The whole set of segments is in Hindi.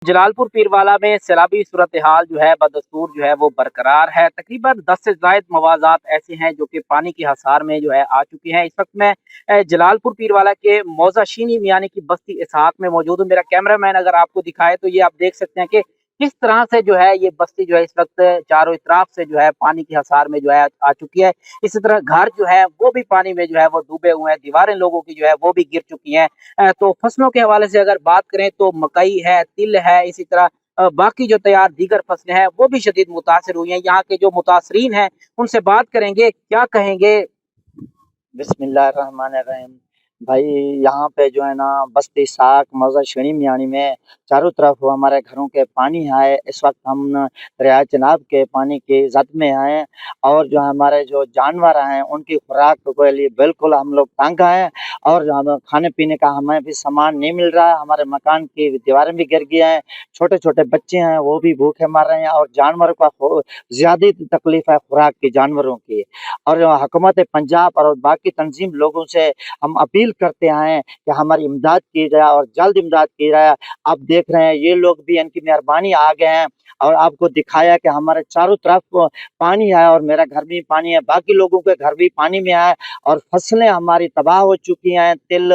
जलालपुर पीरवाला में सैलाबी सूरत हाल जो है बदस्तूर जो है वो बरकरार है। तकरीबन 10 से ज़ायद मवाज़ात ऐसे हैं जो कि पानी की हसार में जो है आ चुके हैं। इस वक्त मैं जलालपुर पीरवाला के मौजा शीनी मियानी की बस्ती इसहाक में मौजूद हूँ। मेरा कैमरामैन अगर आपको दिखाए तो ये आप देख सकते हैं कि किस तरह से जो है ये बस्ती जो है इस वक्त चारों तरफ से जो है पानी की हसार में जो है आ चुकी है। इसी तरह घर जो है वो भी पानी में जो है वो डूबे हुए हैं, दीवारें लोगों की जो है वो भी गिर चुकी हैं। तो फसलों के हवाले से अगर बात करें तो मकई है, तिल है, इसी तरह बाकी जो तैयार दीगर फसलें हैं वो भी शदीद मुतासिर हुई हैं। यहाँ के जो मुतासरीन हैं उनसे बात करेंगे, क्या कहेंगे। बिस्मिल्लाहिर्रहमानिर्रहीम। भाई, यहाँ पे जो है ना बस्ती साक मौजा शनी मियानी में चारों तरफ हमारे घरों के पानी है। इस वक्त हम दरिया चनाब के पानी की जद में हैं और जो हमारे जो जानवर हैं उनकी खुराक के लिए बिल्कुल हम लोग तंग हैं। और जो हम खाने पीने का हमें भी सामान नहीं मिल रहा है। हमारे मकान की दीवारें भी गिर गई हैं। छोटे छोटे बच्चे हैं वो भी भूखे मर रहे हैं और जानवरों का ज्यादा तकलीफ है खुराक की जानवरों की। और हुकूमत पंजाब और बाकी तंजीम लोगों से हम अपील करते हैं कि हमारी इमदाद की जाए और जल्द इमदाद की जाए। आप देख रहे हैं ये लोग भी इनकी मेहरबानी आ गए हैं और आपको दिखाया कि हमारे चारों तरफ पानी है और मेरा घर भी पानी है, बाकी लोगों के घर भी पानी में है और फसलें हमारी तबाह हो चुकी हैं। तिल,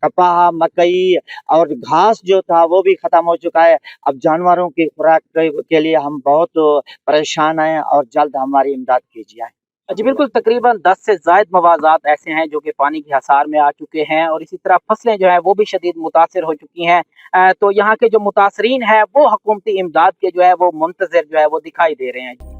कपाह, मकई और घास जो था वो भी खत्म हो चुका है। अब जानवरों की खुराक के लिए हम बहुत परेशान हैं और जल्द हमारी इमदाद कीजिए। जी बिल्कुल, तकरीबन 10 से ज़ायद मवाज़ात ऐसे हैं जो कि पानी की हसार में आ चुके हैं और इसी तरह फसलें जो हैं वो भी शदीद मुतासिर हो चुकी हैं। तो यहाँ के जो मुतासरीन हैं वो हुकूमती इमदाद के जो है वो मुंतज़िर जो है वो दिखाई दे रहे हैं।